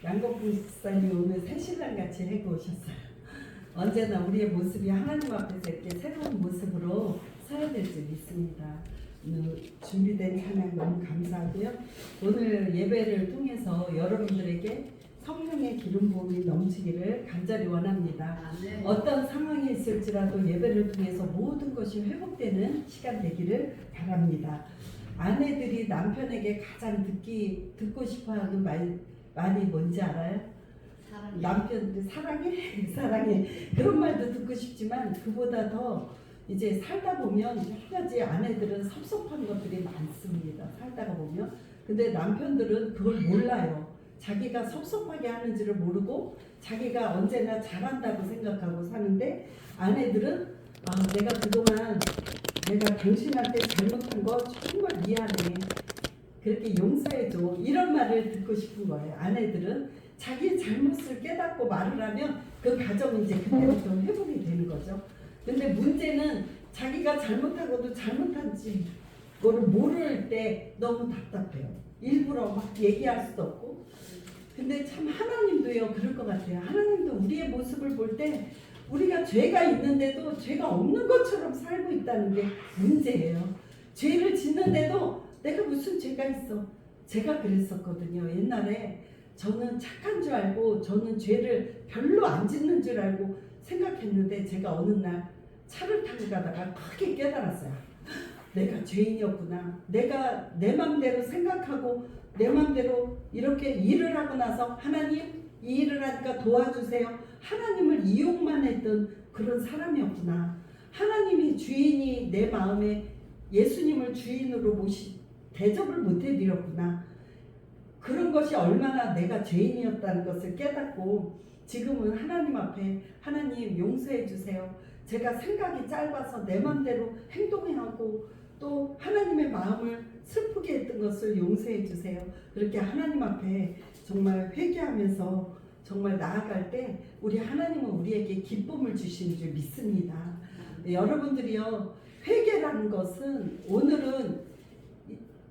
양곡 목사님 오늘 새신랑 같이 해고 오셨어요. 언제나 우리의 모습이 하나님 앞에서 이렇게 새로운 모습으로 서야 될 줄 믿습니다. 준비된 찬양 너무 감사하고요. 오늘 예배를 통해서 여러분들에게 성령의 기름 부음이 넘치기를 간절히 원합니다. 네. 어떤 상황이 있을지라도 예배를 통해서 모든 것이 회복되는 시간 되기를 바랍니다. 아내들이 남편에게 가장 듣고 싶어하는 말이 뭔지 알아요? 사랑해. 남편들 사랑해? 사랑해. 그런 말도 듣고 싶지만 그보다 더 이제 살다 보면 여러 가지 아내들은 섭섭한 것들이 많습니다. 살다가 보면. 근데 남편들은 그걸 몰라요. 자기가 섭섭하게 하는지를 모르고 자기가 언제나 잘한다고 생각하고 사는데 아내들은 내가 그동안 내가 당신한테 잘못한 거 정말 미안해. 그렇게 용서해줘. 이런 말을 듣고 싶은 거예요. 아내들은 자기의 잘못을 깨닫고 말을 하면 그 가정은 이제 그때부터 회복이 되는 거죠. 근데 문제는 자기가 잘못하고도 잘못한지 그거를 모를 때 너무 답답해요. 일부러 막 얘기할 수도 없고. 근데 참 하나님도요 그럴 것 같아요. 하나님도 우리의 모습을 볼 때 우리가 죄가 있는데도 죄가 없는 것처럼 살고 있다는 게 문제예요. 죄를 짓는데도 내가 무슨 죄가 있어. 제가 그랬었거든요. 옛날에 저는 착한 줄 알고 저는 죄를 별로 안 짓는 줄 알고 생각했는데 제가 어느 날 차를 타고 가다가 크게 깨달았어요. 내가 죄인이었구나. 내가 내 맘대로 생각하고 내 맘대로 이렇게 일을 하고 나서 하나님 이 일을 하니까 도와주세요. 하나님을 이용만 했던 그런 사람이었구나. 하나님이 주인이 내 마음에 예수님을 주인으로 대접을 못 해드렸구나. 그런 것이 얼마나 내가 죄인이었다는 것을 깨닫고 지금은 하나님 앞에 하나님 용서해 주세요. 제가 생각이 짧아서 내 맘대로 행동해하고 또 하나님의 마음을 슬프게 했던 것을 용서해 주세요. 그렇게 하나님 앞에 정말 회개하면서 정말 나아갈 때 우리 하나님은 우리에게 기쁨을 주시는 줄 믿습니다. 여러분들이요 회개라는 것은 오늘은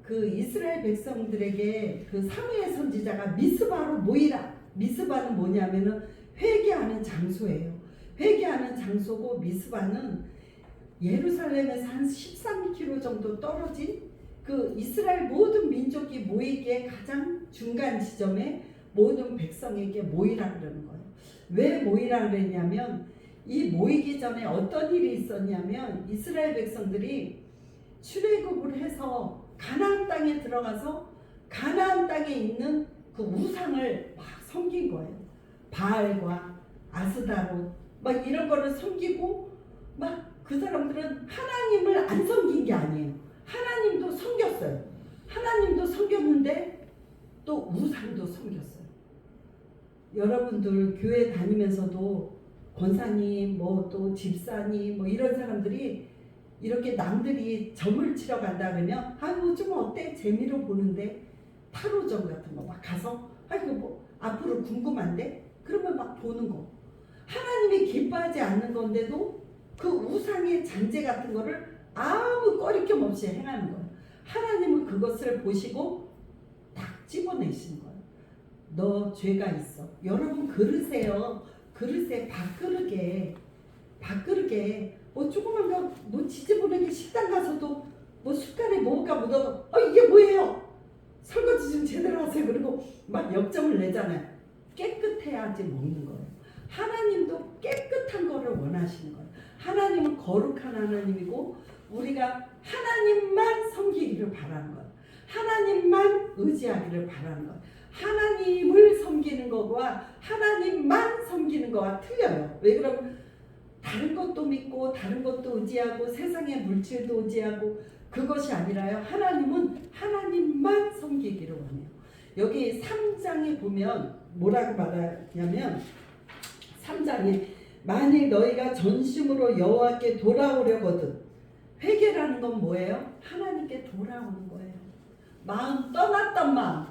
그 이스라엘 백성들에게 그 사무엘 선지자가 미스바로 모이라. 미스바는 뭐냐면은 회개하는 장소예요. 회개하는 장소고 미스바는 예루살렘에서 한 13km 정도 떨어진 그 이스라엘 모든 민족이 모이기에 가장 중간 지점에 모든 백성에게 모이라 그러는 거예요. 왜 모이라 그랬냐면 이 모이기 전에 어떤 일이 있었냐면 이스라엘 백성들이 출애굽을 해서 가나안 땅에 들어가서 가나안 땅에 있는 그 우상을 막 섬긴 거예요. 바알과 아스다로 막 이런 거를 섬기고 막 그 사람들은 하나님을 안 섬긴 게 아니에요. 하나님도 섬겼어요. 하나님도 섬겼는데 또 우상도 섬겼어요. 여러분들 교회 다니면서도 권사님 뭐 또 집사님 뭐 이런 사람들이 이렇게 남들이 점을 치러 간다 그러면 아이고 좀 어때? 재미로 보는데 타로점 같은 거 막 가서 아이고 뭐 앞으로 궁금한데? 그러면 막 보는 거. 하나님이 기뻐하지 않는 건데도 그 우상의 잔재 같은 거를 아무 꺼리낌 없이 행하는 거예요. 하나님은 그것을 보시고 딱 집어내시는 거예요. 너 죄가 있어. 여러분 그릇에요. 그릇에 밥그릇에 뭐 조그만 거 뭐 지저분하게 식당 가서도 뭐 숟갈에 뭐가 묻어도 이게 뭐예요? 설거지 좀 제대로 하세요. 그리고 막 역점을 내잖아요. 깨끗해야지 먹는 거예요. 하나님도 깨끗한 거를 원하시는 거예요. 하나님은 거룩한 하나님이고 우리가 하나님만 섬기기를 바라는 거예요. 하나님만 의지하기를 바라는 거예요. 하나님을 섬기는 것과 하나님만 섬기는 것과 틀려요. 왜 그러면 다른 것도 믿고 다른 것도 의지하고 세상의 물질도 의지하고 그것이 아니라요. 하나님은 하나님만 섬기기를 원해요. 여기 3장에 보면 뭐라고 말하냐면 3장에 만일 너희가 전심으로 여호와께 돌아오려거든. 회개라는 건 뭐예요? 하나님께 돌아오는 거예요. 마음 떠났던 마음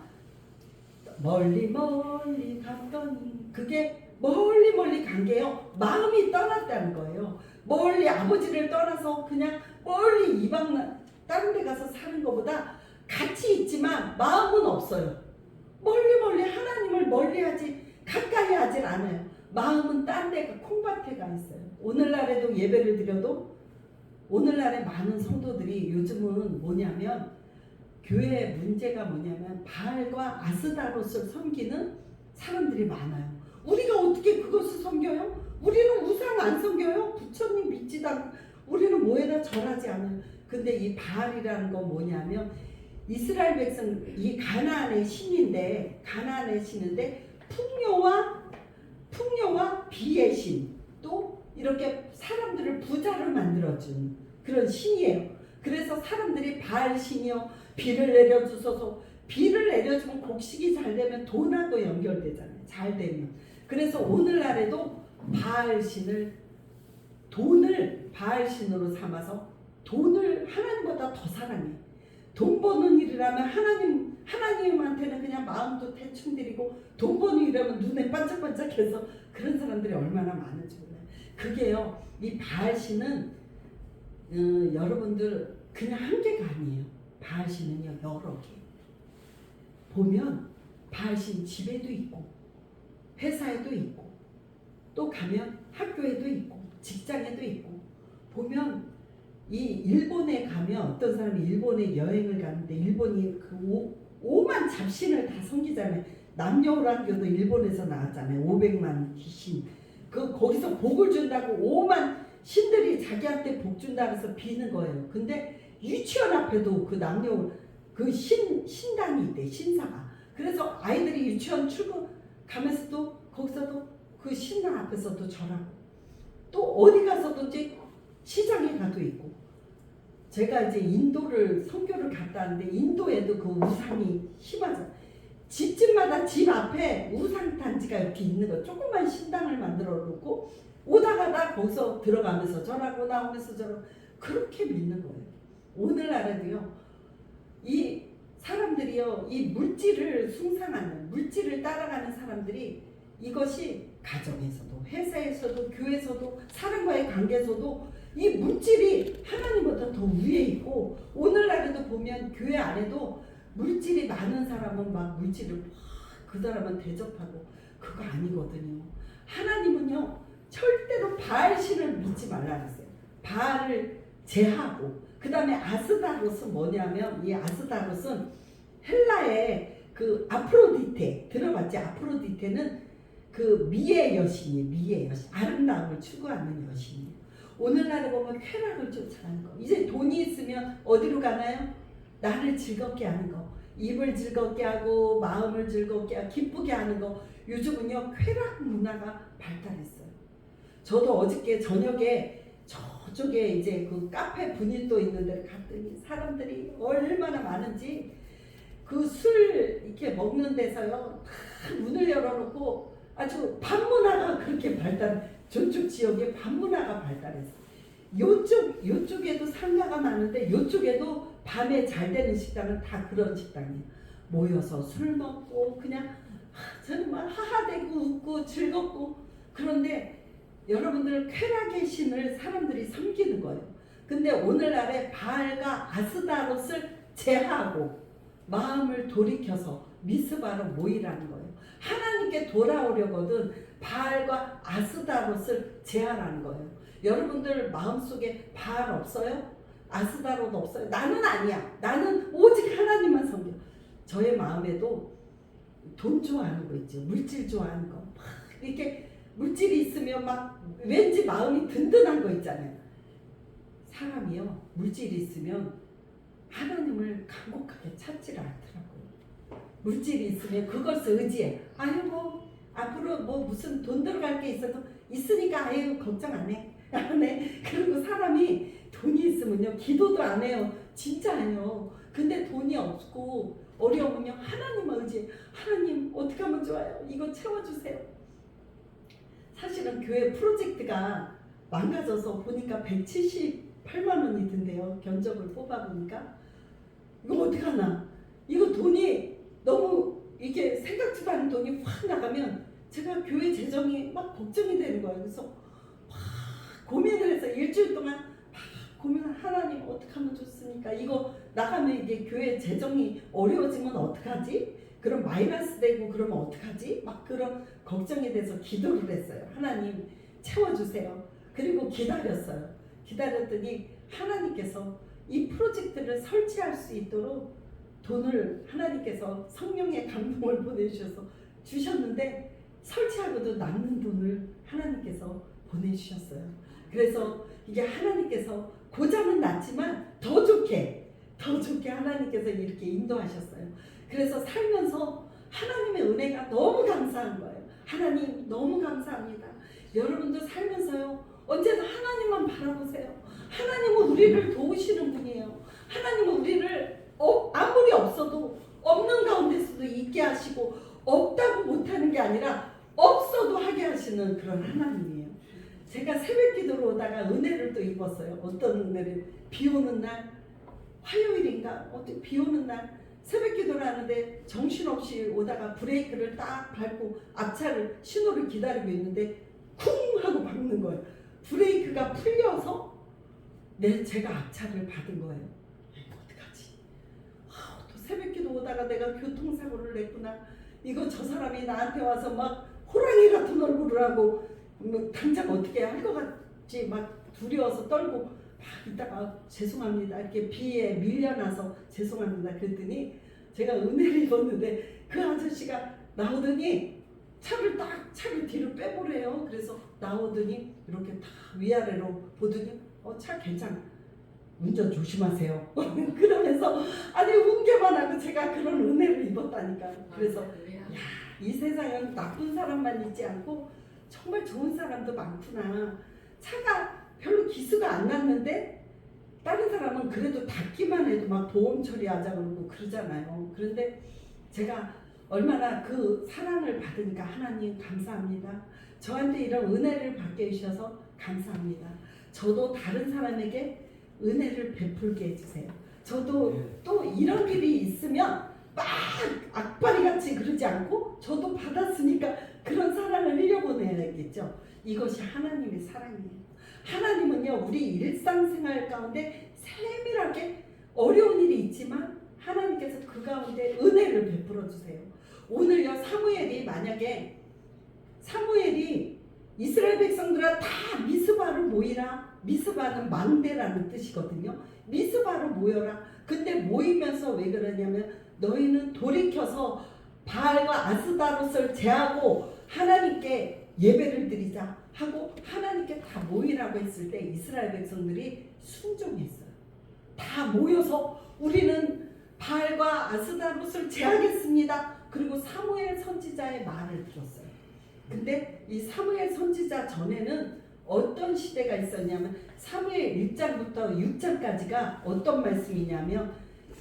멀리 갔더니 그게 멀리 간 게요. 마음이 떠났다는 거예요. 멀리 아버지를 떠나서 그냥 멀리 이방 다른 데 가서 사는 것보다 같이 있지만 마음은 없어요. 멀리 하나님을 멀리하지 않아요. 마음은 딴 데가 콩밭에가 있어요. 오늘날에도 예배를 드려도 오늘날에 많은 성도들이 요즘은 뭐냐면 교회의 문제가 뭐냐면 바알과 아스다롯을 섬기는 사람들이 많아요. 우리가 어떻게 그것을 섬겨요? 우리는 우상 안 섬겨요? 부처님 믿지도 않고 우리는 뭐에다 절하지 않아요. 근데 이 바알이라는 건 뭐냐면 이스라엘 백성 이 가나안의 신인데 풍요와 비의 신, 또 이렇게 사람들을 부자로 만들어준 그런 신이에요. 그래서 사람들이 바알 신이요 비를 내려주소서. 비를 내려주면 곡식이 잘 되면 돈하고 연결되잖아요. 잘 되면. 그래서 오늘날에도 바알 신을 돈을 바알 신으로 삼아서 돈을 하나님보다 더 사랑해. 돈 버는 일이라면 하나님한테는 그냥 마음도 대충 드리고 돈 버는 일이라면 눈에 반짝반짝해서 그런 사람들이 얼마나 많은지 몰라요. 그게요. 이 바알 신은 여러분들 그냥 한 개가 아니에요. 바알 신은요 여러 개. 보면 바알 신 집에도 있고 회사에도 있고 또 가면 학교에도 있고 직장에도 있고 보면 이 일본에 가면 어떤 사람이 일본에 여행을 가는데 일본이 그 오만 잡신을 다 섬기잖아요. 남녀오란교도 일본에서 나왔잖아요. 500만 귀신. 그 거기서 복을 준다고 오만 신들이 자기한테 복 준다 해서 비는 거예요. 근데 유치원 앞에도 그 남녀 그 신당이 있대. 신사가. 그래서 아이들이 유치원 출근 가면서도 거기서도 그 신당 앞에서도 절하고 또 어디 가서든지 시장에 가도 있고. 제가 이제 인도를 선교를 갔다 왔는데 인도에도 그 우상이 심하잖아요. 집집마다 집 앞에 우상 단지가 이렇게 있는 거. 조그만 신당을 만들어 놓고 오다 가다 거기서 들어가면서 절하고 나오면서 절하고 그렇게 믿는 거예요. 오늘날에도요. 이 사람들이요. 이 물질을 숭상하는 물질을 따라가는 사람들이 이것이 가정에서도 회사에서도 교회에서도 사람과의 관계에서도 이 물질이 하나님보다 더 위에 있고 오늘날에도 보면 교회 안에도 물질이 많은 사람은 막 물질을 막 그 사람은 대접하고 그거 아니거든요. 하나님은요 절대로 바알신을 믿지 말라 그랬어요. 바알을 제하고 그 다음에 아스다롯은 뭐냐면 이 아스다롯은 헬라의 그 아프로디테 들어봤지? 아프로디테는 그 미의 여신이에요. 미의 여신. 아름다움을 추구하는 여신이에요. 오늘날에 보면 쾌락을 쫓아가는 거. 이제 돈이 있으면 어디로 가나요? 나를 즐겁게 하는 거. 입을 즐겁게 하고 마음을 즐겁게 하고 기쁘게 하는 거. 요즘은요 쾌락 문화가 발달했어요. 저도 어저께 저녁에 저쪽에 이제 그 카페 분일도 있는 데를 갔더니 사람들이 얼마나 많은지 그 술 이렇게 먹는 데서요 다 문을 열어놓고 아주 밥 문화가 그렇게 저쪽 지역에 밥 문화가 발달했어요. 요쪽에도 상가가 많은데 요쪽에도 밤에 잘 되는 식당은 다 그런 식당이에요. 모여서 술 먹고 그냥 정말 하하대고 웃고 즐겁고. 그런데 여러분들 쾌락의 신을 사람들이 섬기는 거예요. 근데 오늘날에 바알과 아스다롯을 제하고 마음을 돌이켜서 미스바로 모이라는 거예요. 하나님께 돌아오려거든 바알과 아스다롯을 제하라는 거예요. 여러분들 마음속에 바알 없어요? 아스다롯 없어요? 나는 아니야. 나는 오직 하나님만 섬겨. 저의 마음에도 돈 좋아하는 거 있죠. 물질 좋아하는 거. 막 이렇게 물질이 있으면 막 왠지 마음이 든든한 거 있잖아요. 사람이요 물질이 있으면 하나님을 간곡하게 찾지를 않더라고요. 물질이 있으면 그것을 의지해. 아유 뭐 앞으로 뭐 무슨 돈 들어갈 게 있어도 있으니까 아유 걱정 안 해. 네. 그리고 사람이 돈이 있으면요 기도도 안 해요. 진짜예요. 근데 돈이 없고 어려우면요 하나님을 의지해. 하나님 어떻게 하면 좋아요? 이거 채워주세요. 사실은 교회 프로젝트가 망가져서 보니까 178만 원이 든대요. 견적을 뽑아보니까. 이거 어떡하나. 이거 돈이 너무 이게 생각지도 않은 돈이 확 나가면 제가 교회 재정이 막 걱정이 되는 거예요. 그래서 막 고민을 해서 일주일 동안 막 고민을 하나님 어떻게 하면 좋습니까? 이거 나가면 이게 교회 재정이 어려워지면 어떡하지? 그럼 마이너스 되고 그러면 어떡하지? 막 그런 걱정이 돼서 기도를 했어요. 하나님 채워주세요. 그리고 기다렸어요. 기다렸더니 하나님께서 이 프로젝트를 설치할 수 있도록 돈을 하나님께서 성령의 감동을 보내주셔서 주셨는데 설치하고도 남는 돈을 하나님께서 보내주셨어요. 그래서 이게 하나님께서 고장은 났지만 더 좋게 하나님께서 이렇게 인도하셨어요. 그래서 살면서 하나님의 은혜가 너무 감사한 거예요. 하나님 너무 감사합니다. 여러분도 살면서요 언제나 하나님만 바라보세요. 하나님은 우리를 도우시는 분이에요. 하나님은 우리를 아무리 없어도 없는 가운데서도 있게 하시고 없다고 못하는 게 아니라 없어도 하게 하시는 그런 하나님이에요. 제가 새벽 기도로 오다가 은혜를 또 입었어요. 어떤 은혜를? 비 오는 날 화요일인가 어떻게 비 오는 날 새벽 기도를 하는데 정신없이 오다가 브레이크를 딱 밟고 앞차를 신호를 기다리고 있는데 쿵 하고 박는 거예요. 브레이크가 풀려서 제가 앞차를 받은 거예요. 어떡하지? 또 새벽 기도 오다가 내가 교통사고를 냈구나. 이거 저 사람이 나한테 와서 막 호랑이 같은 얼굴을 하고 당장 어떻게 할 것 같지 막 두려워서 떨고 막 이따가 죄송합니다 이렇게 비에 밀려나서 죄송합니다 그랬더니 제가 은혜를 입었는데 그 아저씨가 나오더니 차를 뒤로 빼보래요. 그래서 나오더니 이렇게 다 위아래로 보더니 차 괜찮아 운전 조심하세요 그러면서 아니 운게만 하고 제가 그런 은혜를 입었다니까. 그래서 이 세상은 나쁜 사람만 있지 않고 정말 좋은 사람도 많구나. 차가 별로 기수가 안 났는데 다른 사람은 그래도 닿기만 해도 막 보험 처리하자 그러고 그러잖아요. 그런데 제가 얼마나 그 사랑을 받으니까 하나님 감사합니다. 저한테 이런 은혜를 받게 해주셔서 감사합니다. 저도 다른 사람에게 은혜를 베풀게 해주세요. 저도 또 이런 일이 있으면 막 악바리같이 그러지 않고 저도 받았으니까 그런 사랑을 흘려보내야겠죠. 이것이 하나님의 사랑이에요. 하나님은요 우리 일상생활 가운데 세밀하게 어려운 일이 있지만 하나님께서 그 가운데 은혜를 베풀어 주세요. 오늘요 만약에 사무엘이 이스라엘 백성들아 다 미스바로 모이라. 미스바는 망대라는 뜻이거든요. 미스바로 모여라. 근데 모이면서 왜 그러냐면 너희는 돌이켜서 바알과 아스다롯을 제하고 하나님께 예배를 드리자 하고 하나님께 다 모이라고 했을 때 이스라엘 백성들이 순종했어요. 다 모여서 우리는 바알과 아스다롯을 제하겠습니다. 그리고 사무엘 선지자의 말을 들었어요. 근데 이 사무엘 선지자 전에는 어떤 시대가 있었냐면 사무엘 1장부터 6장까지가 어떤 말씀이냐면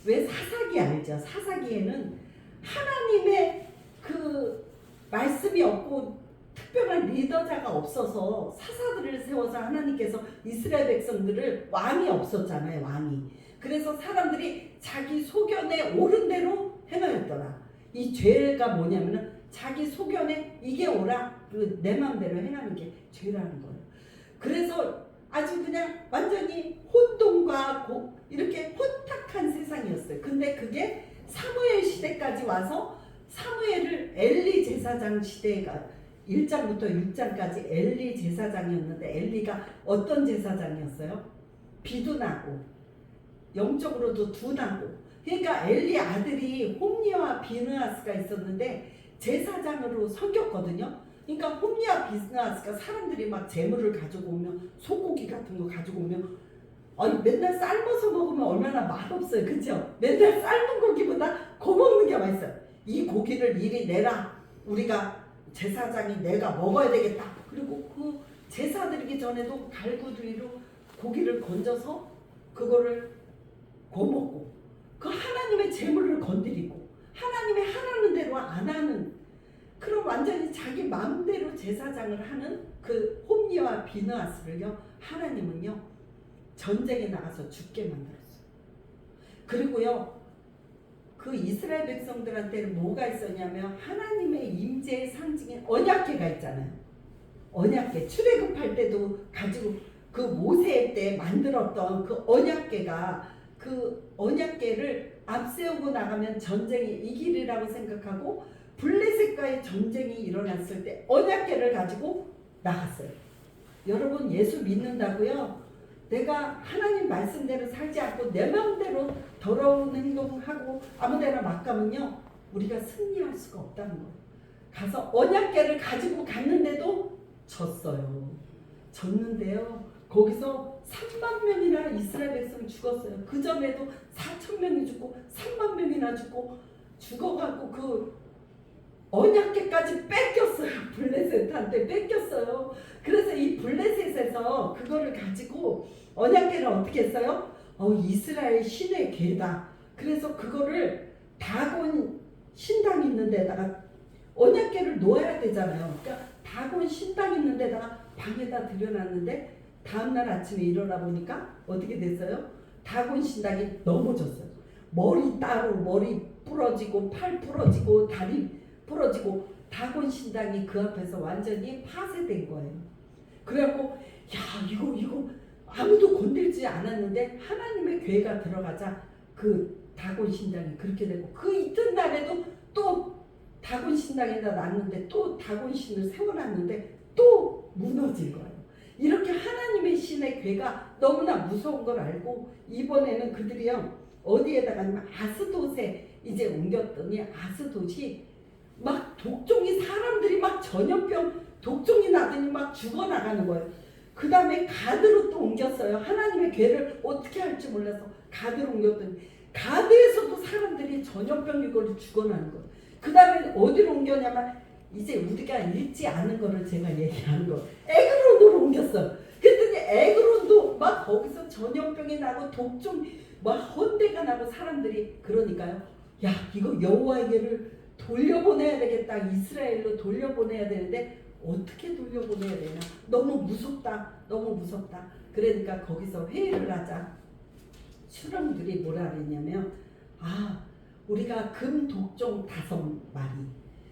왜 사사기 알죠? 사사기에는 하나님의 그 말씀이 없고 특별한 리더자가 없어서 사사들을 세워서 하나님께서 이스라엘 백성들을 왕이 없었잖아요. 왕이. 그래서 사람들이 자기 소견에 옳은 대로 행하였더라. 이 죄가 뭐냐면은 자기 소견에 이게 옳아 내 마음대로 행하는 게 죄라는 거예요. 그래서 아주 그냥 완전히 혼돈과 이렇게 혼탁한 세상이었어요. 근데 그게 사무엘 시대까지 와서 사무엘을 엘리 제사장 시대가 1장부터 6장까지 엘리 제사장이었는데 엘리가 어떤 제사장이었어요? 비도 나고 영적으로도 둔하고 그러니까 엘리 아들이 홈리와 비느하스가 있었는데 제사장으로 섬겼거든요. 그러니까 홈리와 비느하스가 사람들이 막 재물을 가지고 오면 소고기 같은 거 가지고 오면 맨날 삶아서 먹으면 얼마나 맛없어요. 그렇죠? 맨날 삶은 고기보다 거먹는 게 맛있어요. 이 고기를 이리 내라. 우리가 제사장이 내가 먹어야 되겠다. 그리고 그 제사 드리기 전에도 갈구리로 고기를 건져서 그거를 거먹고 그 하나님의 재물을 건드리고 하나님의 하라는 대로 안 하는 그런 완전히 자기 마음대로 제사장을 하는 그 홈리와 비느하스를요 하나님은요 전쟁에 나가서 죽게 만들었어요. 그리고요 그 이스라엘 백성들한테는 뭐가 있었냐면 하나님의 임재의 상징인 언약궤가 있잖아요. 언약궤 출애굽할 때도 가지고 그 모세 때 만들었던 그 언약궤가 그 언약궤를 앞세우고 나가면 전쟁이 이길이라고 생각하고 블레셋과의 전쟁이 일어났을 때 언약궤를 가지고 나갔어요. 여러분 예수 믿는다고요? 내가 하나님 말씀대로 살지 않고 내 마음대로 더러운 행동하고 아무데나 막 가면요 우리가 승리할 수가 없다는 거예요. 가서 언약궤를 가지고 갔는데도 졌어요. 졌는데요. 거기서 3만 명이나 이스라엘 백성이 죽었어요. 그 전에도 4천 명이 죽고 3만 명이나 죽어가고 그 언약궤까지 뺏겼어요. 블레셋한테 뺏겼어요. 그래서 이 블레셋에서 그거를 가지고 언약궤를 어떻게 했어요? 이스라엘 신의 궤다. 그래서 그거를 다곤 신당 있는 데다가 언약궤를 놓아야 되잖아요. 그러니까 다곤 신당 있는 데다가 방에다 들여놨는데 다음날 아침에 일어나 보니까 어떻게 됐어요? 다곤 신당이 넘어졌어요. 머리 따로 머리 부러지고 팔 부러지고 다리 부러지고 다곤 신당이 그 앞에서 완전히 파쇄된 거예요. 그래갖고 야 이거 아무도 건들지 않았는데 하나님의 궤가 들어가자 그 다곤 신당이 그렇게 되고 그 이튿날에도 또 다곤 신당에다 놨는데 또 다곤 신을 세워놨는데 또 무너질 거예요. 이렇게 하나님의 신의 궤가 너무나 무서운 걸 알고 이번에는 그들이요 어디에다가 아스돗에 이제 옮겼더니 아스돗이 막 독종이 사람들이 막 전염병 독종이 나더니 막 죽어나가는 거예요. 그 다음에 가드로 또 옮겼어요. 하나님의 궤를 어떻게 할지 몰라서 가드로 옮겼더니 가드에서도 사람들이 전염병 이걸로 죽어나는 거예요. 그 다음에 어디로 옮겼냐면 이제 우리가 읽지 않은 거를 제가 얘기하는 거 에그론으로 옮겼어요. 그랬더니 에그론도 막 거기서 전염병이 나고 독종 막 헌대가 나고 사람들이 그러니까요. 야 이거 여호와에게를 돌려보내야 되겠다. 이스라엘로 돌려보내야 되는데 어떻게 돌려보내야 되나. 너무 무섭다. 너무 무섭다. 그러니까 거기서 회의를 하자. 수령들이 뭐라 그랬냐면 우리가 금 독종 5마리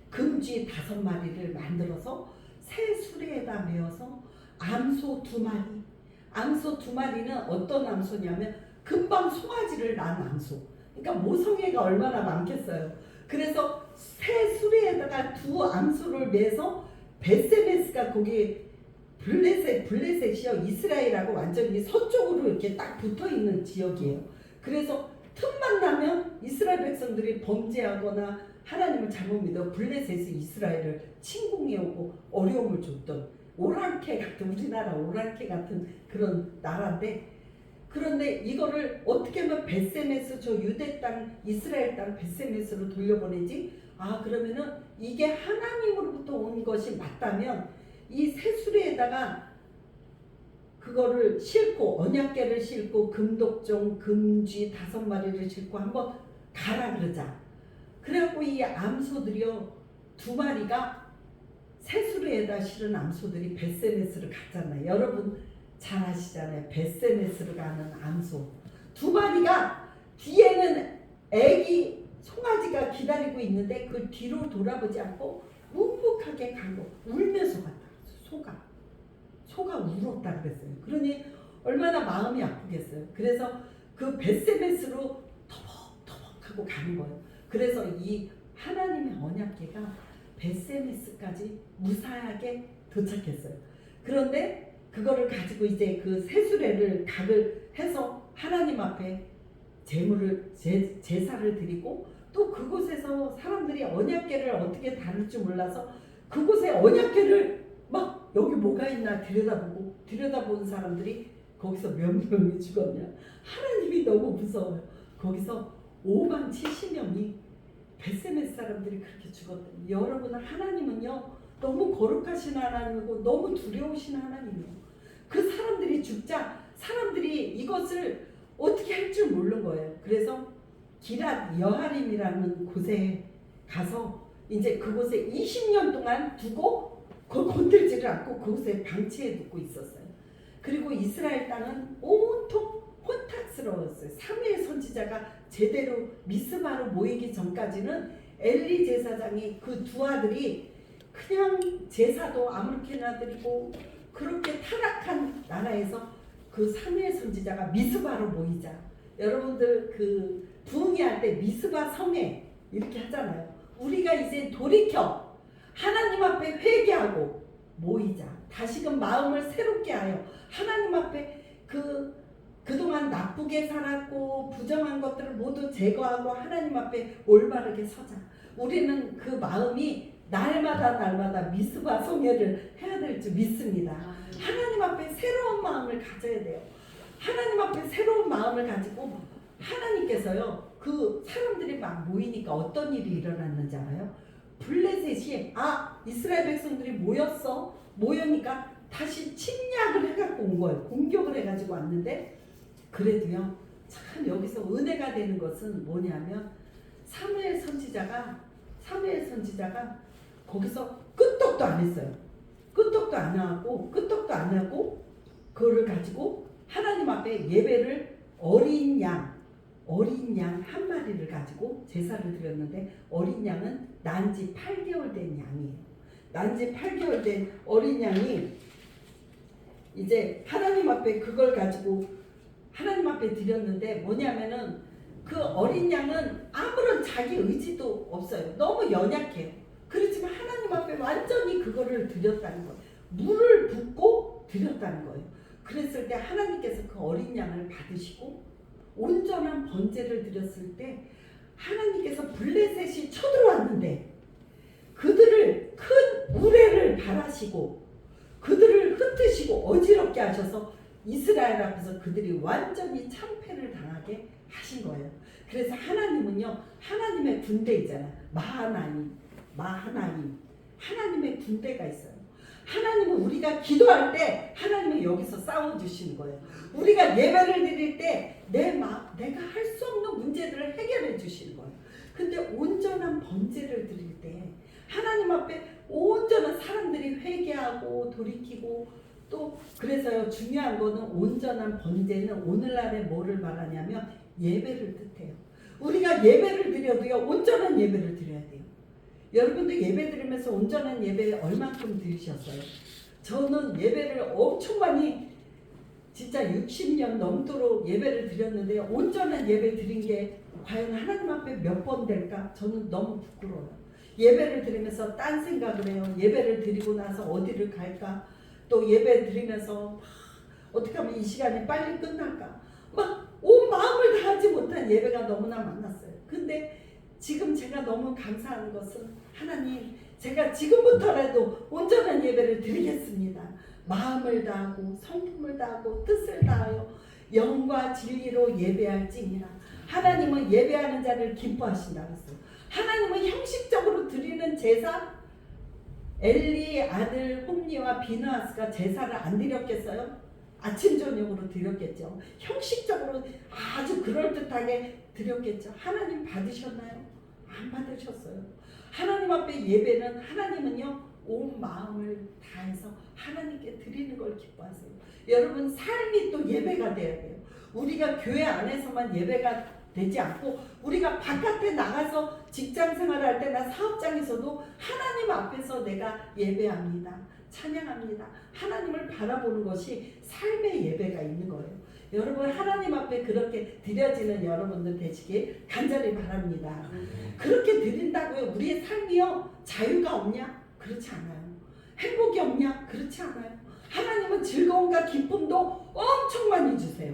금쥐 5마리를 만들어서 새 수레에다 메어서 암소 2마리 암소 2마리는 어떤 암소냐면 금방 송아지를 낳은 암소. 그러니까 모성애가 얼마나 많겠어요. 그래서 새 수레에다가 2 암소를 매서 베세메스가 거기 블레셋이요 이스라엘하고 완전히 서쪽으로 이렇게 딱 붙어있는 지역이에요. 그래서 틈만 나면 이스라엘 백성들이 범죄하거나 하나님을 잘못 믿어 블레셋이 이스라엘을 침공해오고 어려움을 줬던 오랑캐 같은 우리나라 오랑캐 같은 그런 나라인데 그런데 이거를 어떻게 하면 베세메스 저 유대 땅 이스라엘 땅 베세메스로 돌려보내지? 그러면은 이게 하나님으로부터 온 것이 맞다면 이 새수레에다가 그거를 싣고 언약궤를 싣고 금독종 금쥐 5마리를 싣고 한번 가라 그러자. 그래갖고 이 암소들이요 2마리가 새수레에다 실은 암소들이 베세메스를 갔잖아요. 여러분 잘 아시잖아요. 베세메스를 가는 암소 2마리가 뒤에는 애기 송아지가 기다리고 있는데 그 뒤로 돌아보지 않고 묵묵하게 가고 울면서 갔다. 소가 울었다 그랬어요. 그러니 얼마나 마음이 아프겠어요. 그래서 그 베세메스로 터벅터벅하고 가는 거예요. 그래서 이 하나님의 언약궤가 베세메스까지 무사하게 도착했어요. 그런데 그거를 가지고 이제 그 새수레를 각을 해서 하나님 앞에 제사를 드리고 또 그곳에서 사람들이 언약궤를 어떻게 다룰 줄 몰라서 그곳에 언약궤를 막 여기 뭐가 있나 들여다보는 사람들이 거기서 몇 명이 죽었냐. 하나님이 너무 무서워요. 거기서 5만 70명이 베세메스 사람들이 그렇게 죽었대요. 여러분은 하나님은요 너무 거룩하신 하나님이고 너무 두려우신 하나님이에요. 그 사람들이 죽자 사람들이 이것을 어떻게 할 줄 모르는 거예요. 그래서 기랏 여하림이라는 곳에 가서 이제 그곳에 20년 동안 두고 그걸 건들지를 않고 그곳에 방치해 두고 있었어요. 그리고 이스라엘 땅은 온통 혼탁스러웠어요. 3일 선지자가 제대로 미스바로 모이기 전까지는 엘리 제사장이 그 2 아들이 그냥 제사도 아무렇게나 드리고 그렇게 타락한 나라에서 그 3일 선지자가 미스바로 모이자 여러분들 그 부흥회 때 미스바 성회 이렇게 하잖아요. 우리가 이제 돌이켜 하나님 앞에 회개하고 모이자. 다시금 마음을 새롭게 하여 하나님 앞에 그동안 나쁘게 살았고 부정한 것들을 모두 제거하고 하나님 앞에 올바르게 서자. 우리는 그 마음이 날마다 미스바 성회를 해야 될 줄 믿습니다. 하나님 앞에 새로운 마음을 가져야 돼요. 하나님 앞에 새로운 마음을 가지고 하나님께서요, 그 사람들이 막 모이니까 어떤 일이 일어났는지 알아요? 블레셋이 이스라엘 백성들이 모여니까 다시 침략을 해갖고 온 거예요. 공격을 해가지고 왔는데, 그래도요 참 여기서 은혜가 되는 것은 뭐냐면 사무엘 선지자가 거기서 끄떡도 안 했어요. 끄떡도 안 하고 그거를 가지고 하나님 앞에 예배를 어린 양 한 마리를 가지고 제사를 드렸는데, 어린 양은 난지 8개월 된 양이에요. 난지 8개월 된 어린 양이 이제 하나님 앞에 그걸 가지고 하나님 앞에 드렸는데, 뭐냐면은 그 어린 양은 아무런 자기 의지도 없어요. 너무 연약해요. 그렇지만 하나님 앞에 완전히 그거를 드렸다는 거예요. 물을 붓고 드렸다는 거예요. 그랬을 때 하나님께서 그 어린 양을 받으시고 온전한 번제를 드렸을 때 하나님께서 블레셋이 쳐들어왔는데 그들을 큰 우레를 발하시고 그들을 흩으시고 어지럽게 하셔서 이스라엘 앞에서 그들이 완전히 참패를 당하게 하신 거예요. 그래서 하나님은요, 하나님의 군대 있잖아요. 마하나임 하나님의 군대가 있어요. 하나님은 우리가 기도할 때 하나님은 여기서 싸워주시는 거예요. 우리가 예배를 드릴 때 내가 할 수 없는 문제들을 해결해 주시는 거예요. 근데 온전한 번제를 드릴 때 하나님 앞에 온전한 사람들이 회개하고 돌이키고, 또 그래서요 중요한 거는 온전한 번제는 오늘날에 뭐를 말하냐면 예배를 뜻해요. 우리가 예배를 드려도요 온전한 예배를 드려야 돼요. 여러분도 예배 드리면서 온전한 예배 얼만큼 드리셨어요? 저는 예배를 엄청 많이 진짜 60년 넘도록 예배를 드렸는데 온전한 예배 드린 게 과연 하나님 앞에 몇 번 될까? 저는 너무 부끄러워요. 예배를 드리면서 딴 생각을 해요. 예배를 드리고 나서 어디를 갈까? 또 예배 드리면서 어떻게 하면 이 시간이 빨리 끝날까? 막 온 마음을 다하지 못한 예배가 너무나 많았어요. 근데 지금 제가 너무 감사한 것은 하나님, 제가 지금부터라도 온전한 예배를 드리겠습니다. 마음을 다하고 성품을 다하고 뜻을 다하여 영과 진리로 예배할지니라. 하나님은 예배하는 자를 기뻐하신다고 했어요. 하나님은 형식적으로 드리는 제사, 엘리 아들 홈리와 비느하스가 제사를 안 드렸겠어요? 아침 저녁으로 드렸겠죠. 형식적으로 아주 그럴듯하게 드렸겠죠. 하나님 받으셨나요? 안 받으셨어요. 하나님 앞에 예배는, 하나님은요 온 마음을 다해서 하나님께 드리는 걸 기뻐하세요. 여러분, 삶이 또 예배가 돼야 돼요. 우리가 교회 안에서만 예배가 되지 않고 우리가 바깥에 나가서 직장 생활할 때나 사업장에서도 하나님 앞에서 내가 예배합니다. 찬양합니다. 하나님을 바라보는 것이 삶의 예배가 있는 거예요. 여러분, 하나님 앞에 그렇게 드려지는 여러분들 되시길 간절히 바랍니다. 그렇게 드린다고요 우리의 삶이요 자유가 없냐? 그렇지 않아요. 행복이 없냐? 그렇지 않아요. 하나님은 즐거움과 기쁨도 엄청 많이 주세요.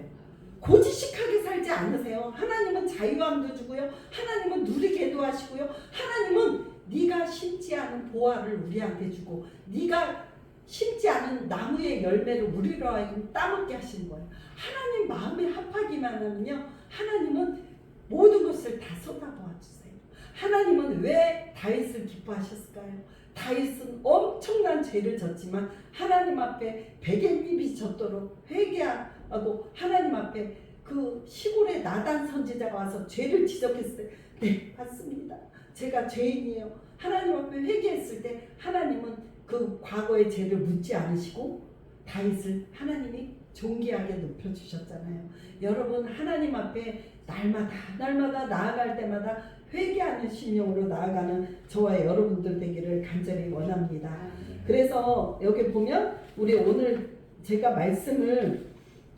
고지식하게 살지 않으세요. 하나님은 자유함도 주고요. 하나님은 누리게도 하시고요. 하나님은 네가 심지 않은 보화를 우리한테 주고 네가 심지 않은 나무의 열매를 우리로 하여금 따먹게 하시는 거예요. 하나님 마음에 합하기만 하면요 하나님은 모든 것을 다 쏟아부어 주세요. 하나님은 왜 다윗을 기뻐하셨을까요? 다윗은 엄청난 죄를 졌지만 하나님 앞에 베갯잎이 젖도록 회개하고 하나님 앞에 그 시골의 나단 선지자가 와서 죄를 지적했을 때 네, 맞습니다. 제가 죄인이에요. 하나님 앞에 회개했을 때 하나님은 그 과거의 죄를 묻지 않으시고 다윗을 하나님이 존귀하게 높여주셨잖아요. 여러분, 하나님 앞에 날마다 나아갈 때마다 회개하는 심령으로 나아가는 저와 여러분들 되기를 간절히 원합니다. 그래서 여기 보면 우리 오늘 제가 말씀을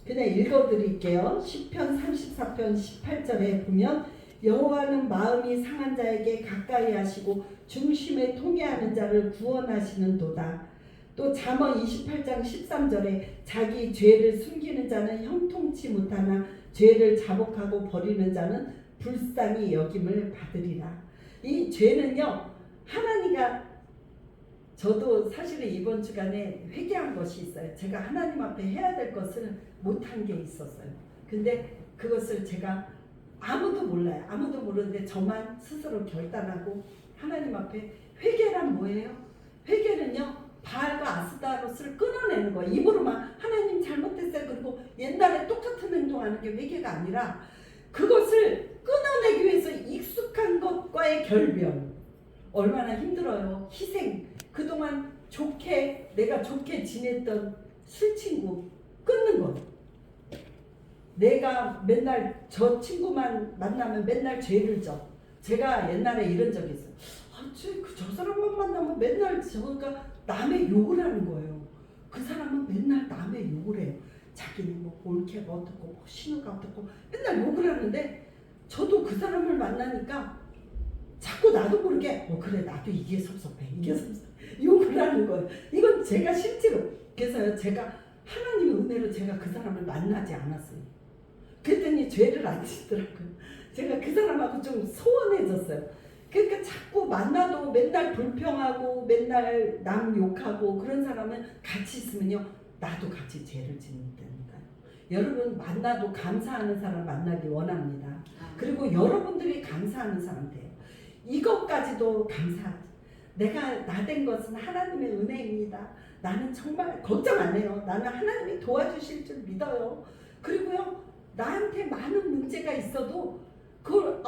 그냥 읽어드릴게요. 시편 34편 18절에 보면 여호와는 마음이 상한 자에게 가까이 하시고 중심에 통해하는 자를 구원하시는도다. 또 잠언 28장 13절에 자기 죄를 숨기는 자는 형통치 못하나 죄를 자복하고 버리는 자는 불쌍히 여김을 받으리라. 이 죄는요, 하나님과 저도 사실은 이번 주간에 회개한 것이 있어요. 제가 하나님 앞에 해야 될 것을 못한 게 있었어요. 근데 그것을 제가 아무도 몰라요. 아무도 모르는데 저만 스스로 결단하고 하나님 앞에, 회개란 뭐예요? 회개는요, 바알과 아스타롯을 끊어내는 거예요. 입으로만 하나님 잘못했어요. 그리고 옛날에 똑같은 행동하는 게 회개가 아니라 그것을 끊어내기 위해서 익숙한 것과의 결별. 얼마나 힘들어요. 희생. 그동안 내가 좋게 지냈던 술친구 끊는 거. 내가 맨날 저 친구만 만나면 맨날 죄를 져. 제가 옛날에 이런 적이 있어요. 저 사람만 만나면 맨날 저가 남의 욕을 하는 거예요. 그 사람은 맨날 남의 욕을 해요. 자기는 뭐 올케가 어떻고 뭐 신우가 어떻고 맨날 욕을 하는데, 저도 그 사람을 만나니까 자꾸 나도 모르게 그래 나도 이게 섭섭해 욕을 하는 거예요. 이건 제가 실제로, 그래서요, 제가 하나님의 은혜로 제가 그 사람을 만나지 않았어요. 그랬더니 죄를 안 지더라고요. 제가 그 사람하고 좀 소원해졌어요. 그러니까 자꾸 만나도 맨날 불평하고 맨날 남 욕하고 그런 사람은 같이 있으면요, 나도 같이 죄를 짓는다니까요. 여러분 만나도 감사하는 사람 만나기 원합니다. 그리고 여러분들이 감사하는 사람 돼요. 이것까지도 감사하지. 내가 나 된 것은 하나님의 은혜입니다. 나는 정말 걱정 안 해요. 나는 하나님이 도와주실 줄 믿어요. 그리고요, 나한테 많은 문제가 있어도 그걸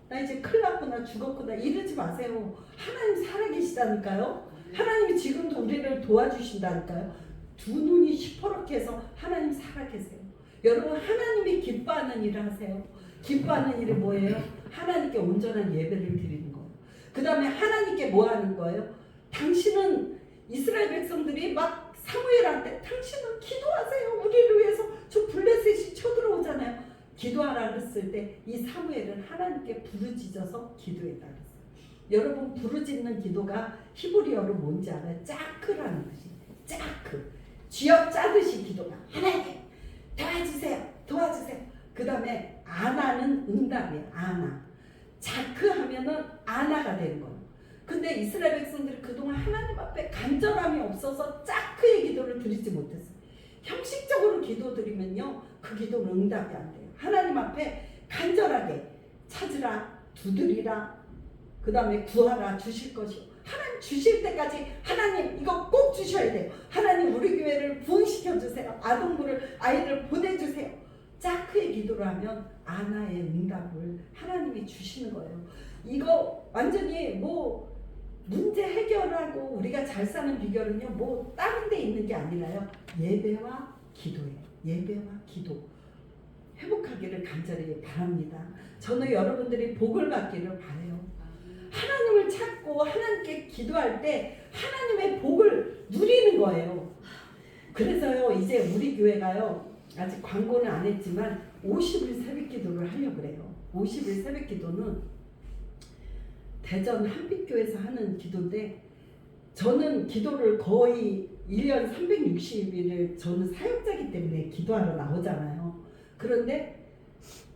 나 이제 큰일 났구나, 죽었구나 이러지 마세요. 하나님 살아계시다니까요. 하나님이 지금도 우리를 도와주신다니까요. 두 눈이 시퍼렇게 해서 하나님 살아계세요. 여러분, 하나님이 기뻐하는 일을 하세요. 기뻐하는 일이 뭐예요? 하나님께 온전한 예배를 드리는 거예요. 그 다음에 하나님께 뭐 하는 거예요? 당신은, 이스라엘 백성들이 막 사무엘한테 당신은 기도하세요. 우리를 위해서. 저 블레셋이 쳐들어오잖아요. 기도하라 그랬을 때 이 사무엘은 하나님께 부르짖어서 기도했다 그랬어요. 여러분, 부르짖는 기도가 히브리어로 뭔지 알아요? 짜크라는 뜻이. 짜크. 쥐어 짜듯이 기도가. 하나님 도와주세요. 그 다음에 아나는 응답이에요. 아나. 자크 하면은 아나가 되는 거예요. 근데 이스라엘 백성들이 그동안 하나님 앞에 간절함이 없어서 짜크의 기도를 드리지 못했어요. 형식적으로 기도 드리면요, 그 기도는 응답이 안 돼요. 하나님 앞에 간절하게 찾으라, 두드리라, 그 다음에 구하라, 주실 것이요. 하나님 주실 때까지 하나님 이거 꼭 주셔야 돼요. 하나님 우리 교회를 부흥시켜 주세요. 아이를 보내주세요. 짜크의 기도를 하면 아나의 응답을 하나님이 주시는 거예요. 이거 완전히 뭐 문제 해결하고 우리가 잘 사는 비결은요, 뭐 다른 데 있는 게 아니라요, 예배와 기도예요. 예배와 기도. 회복하기를 간절히 바랍니다. 저는 여러분들이 복을 받기를 바라요. 하나님을 찾고 하나님께 기도할 때 하나님의 복을 누리는 거예요. 그래서요, 이제 우리 교회가요, 아직 광고는 안 했지만 50일 새벽 기도를 하려고 그래요. 50일 새벽 기도는 대전 한빛교회에서 하는 기도인데, 저는 기도를 거의 1년 360일을 저는 사역자이기 때문에 기도하러 나오잖아요. 그런데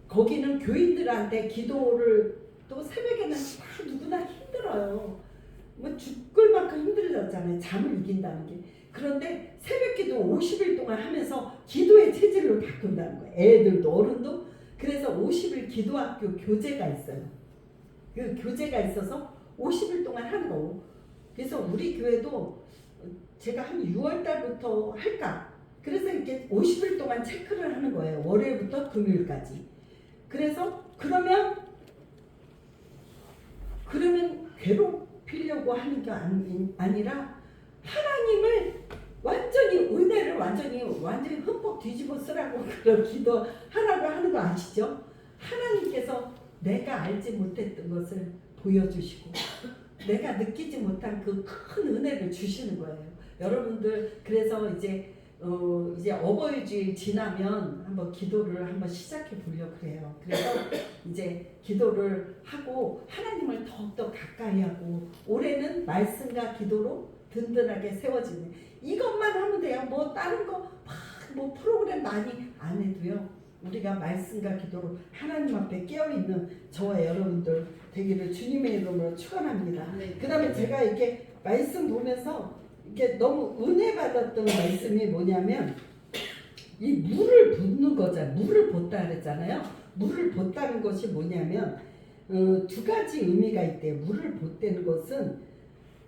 거기는 교인들한테 기도를, 또 새벽에는 다 누구나 힘들어요. 뭐 죽을 만큼 힘들었잖아요. 잠을 이긴다는 게. 그런데 새벽 기도 50일 동안 하면서 기도의 체질로 바꾼다는 거예요. 애들도 어른도. 그래서 50일 기도학교 교재가 있어요. 그 교재가 있어서 50일 동안 하는 거고. 그래서 우리 교회도 제가 한 6월 달부터 할까? 그래서 이렇게 50일 동안 체크를 하는 거예요. 월요일부터 금요일까지. 그래서 그러면 괴롭히려고 하는 게 아니라 하나님을 완전히, 은혜를 완전히 흠뻑 뒤집어 쓰라고 그런 기도하라고 하는 거 아시죠? 하나님께서 내가 알지 못했던 것을 보여주시고 내가 느끼지 못한 그 큰 은혜를 주시는 거예요. 여러분들, 그래서 이제 이제 어버이주일 지나면 한번 기도를 한번 시작해 보려고 그래요. 그래서 이제 기도를 하고 하나님을 더욱더 가까이 하고 올해는 말씀과 기도로 든든하게 세워지는 이것만 하면 돼요. 뭐 다른 거 막 뭐 프로그램 많이 안 해도요. 우리가 말씀과 기도로 하나님 앞에 깨어있는 저와 여러분들 되기를 주님의 이름으로 축원합니다. 네. 그 다음에 제가 이렇게 말씀 보면서 이게 너무 은혜 받았던 말씀이 뭐냐면 이 물을 붓는 거잖아요. 물을 붓다 그랬잖아요. 물을 붓다는 것이 뭐냐면 두 가지 의미가 있대요. 물을 붓다는 것은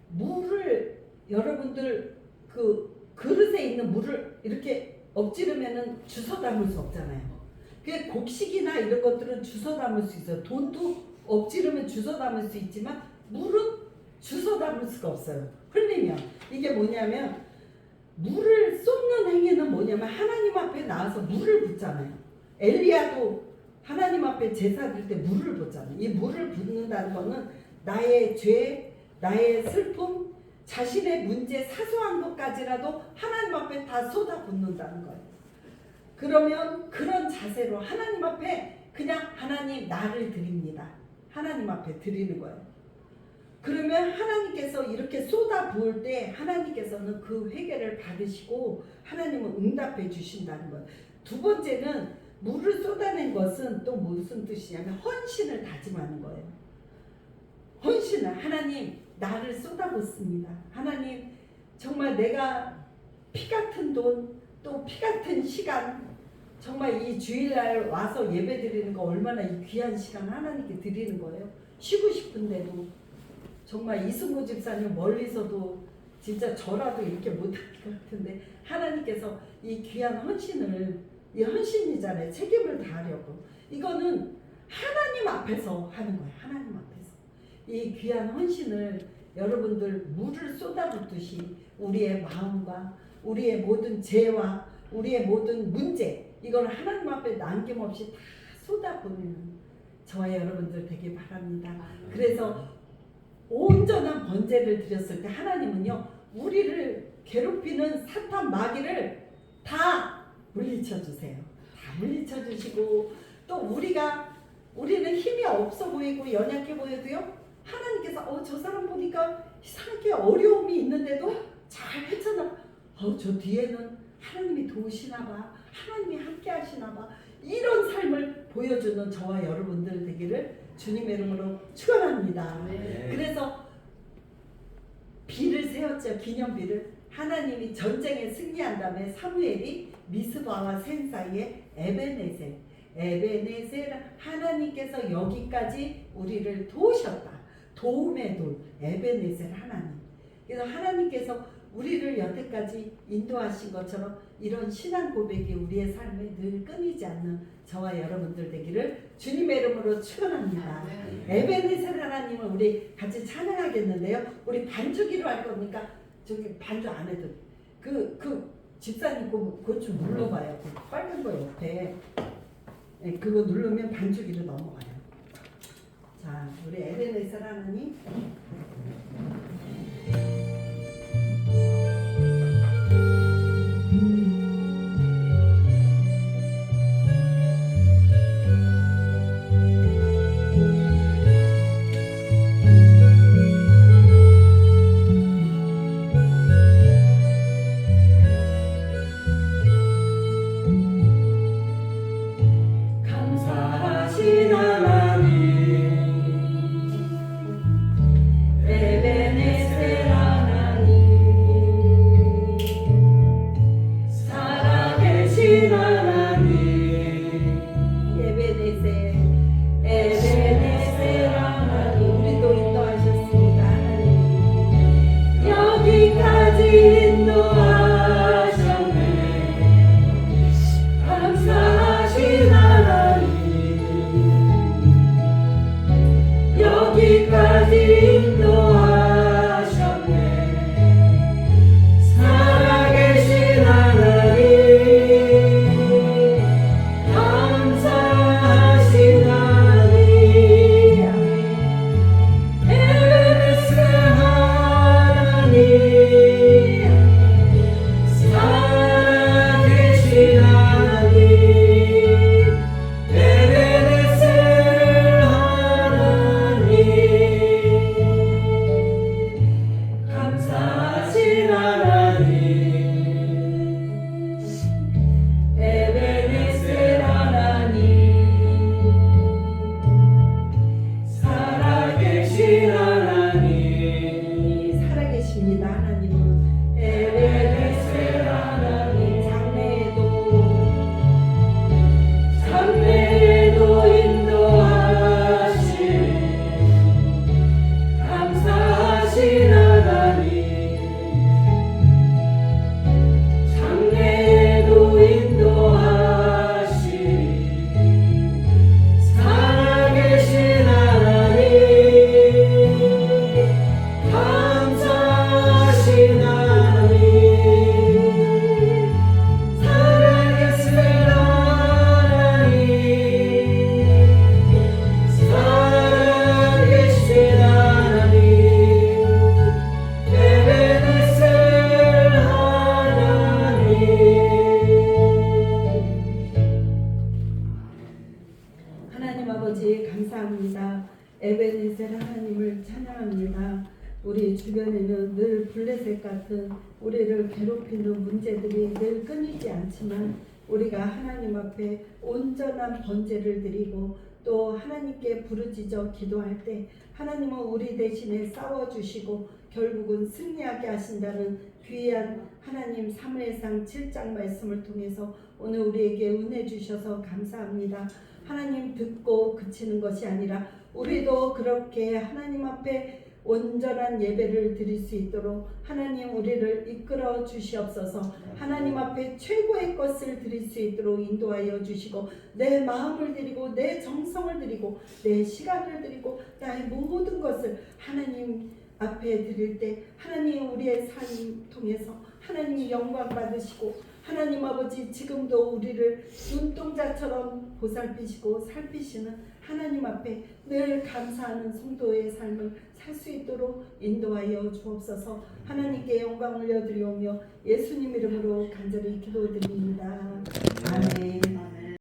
물을 여러분들 그 그릇에 있는 물을 이렇게 엎지르면은 주워 담을 수 없잖아요. 그 곡식이나 이런 것들은 주워 담을 수 있어요. 돈도 엎지르면 주워 담을 수 있지만 물은 주워 담을 수가 없어요. 흘리면 이게 뭐냐면 물을 쏟는 행위는 뭐냐면 하나님 앞에 나와서 물을 붓잖아요. 엘리야도 하나님 앞에 제사 드릴 때 물을 붓잖아요. 이 물을 붓는다는 거는 나의 죄, 나의 슬픔, 자신의 문제 사소한 것까지라도 하나님 앞에 다 쏟아 붓는다는 거예요. 그러면 그런 자세로 하나님 앞에 그냥 하나님 나를 드립니다. 하나님 앞에 드리는 거예요. 그러면 하나님께서 이렇게 쏟아 부을 때 하나님께서는 그 회개를 받으시고 하나님은 응답해 주신다는 거예요. 두 번째는 물을 쏟아낸 것은 또 무슨 뜻이냐면 헌신을 다짐하는 거예요. 헌신을 하나님 나를 쏟아붓습니다. 하나님 정말 내가 피 같은 돈 또 피 같은 시간 정말 이 주일날 와서 예배 드리는 거 얼마나 이 귀한 시간 하나님께 드리는 거예요. 쉬고 싶은데도 정말 이승우 집사님 멀리서도 진짜 저라도 이렇게 못할 것 같은데 하나님께서 이 귀한 헌신을 이 헌신이잖아요. 책임을 다하려고 이거는 하나님 앞에서 하는 거예요. 하나님 앞에서 이 귀한 헌신을 여러분들 물을 쏟아붓듯이 우리의 마음과 우리의 모든 죄와 우리의 모든 문제 이걸 하나님 앞에 남김없이 다 쏟아부는 저와 여러분들 되길 바랍니다. 그래서 온전한 번제를 드렸을 때 하나님은요 우리를 괴롭히는 사탄 마귀를 다 물리쳐 주세요. 다 물리쳐 주시고 또 우리는 힘이 없어 보이고 연약해 보여도요 하나님께서 저 사람 보니까 이상하게 어려움이 있는데도 잘 헤쳐나 저 뒤에는 하나님이 도우시나 봐. 하나님이 함께 하시나 봐. 이런 삶을 보여주는 저와 여러분들 되기를 주님의 이름으로 축원합니다. 네. 그래서 비를 세웠죠. 기념비를. 하나님이 전쟁에 승리한 다음에 사무엘이 미스바와 센 사이에 에베네셀 하나님께서 여기까지 우리를 도우셨다. 도움의 돌 에베네셀 하나님. 그래서 하나님께서 우리를 여태까지 인도하신 것처럼 이런 신앙 고백이 우리의 삶에 늘 끊이지 않는 저와 여러분들 되기를 주님의 이름으로 축원합니다. 에베네셀 하나님을 우리 같이 찬양하겠는데요. 우리 반주기로 할 거니까 저기 반주 안 해도 그 집사님 그거 좀 눌러봐요. 그 빨간 거 옆에 그거 누르면 반주기로 넘어가요. 자, 우리 에베네셀 하나님. 감사하신 하나님 에베네셀 아비멜렉 같은 우리를 괴롭히는 문제들이 늘 끊이지 않지만 우리가 하나님 앞에 온전한 번제를 드리고 또 하나님께 부르짖어 기도할 때 하나님은 우리 대신에 싸워주시고 결국은 승리하게 하신다는 귀한 하나님 사무엘상 7장 말씀을 통해서 오늘 우리에게 은혜 주셔서 감사합니다. 하나님 듣고 그치는 것이 아니라 우리도 그렇게 하나님 앞에 온전한 예배를 드릴 수 있도록 하나님 우리를 이끌어 주시옵소서. 하나님 앞에 최고의 것을 드릴 수 있도록 인도하여 주시고 내 마음을 드리고 내 정성을 드리고 내 시간을 드리고 나의 모든 것을 하나님 앞에 드릴 때 하나님 우리의 삶 통해서 하나님이 영광 받으시고 하나님 아버지 지금도 우리를 눈동자처럼 보살피시고 살피시는 하나님 앞에 늘 감사하는 성도의 삶을 살 수 있도록 인도하여 주옵소서. 하나님께 영광 올려드리오며 예수님 이름으로 간절히 기도드립니다. 아멘.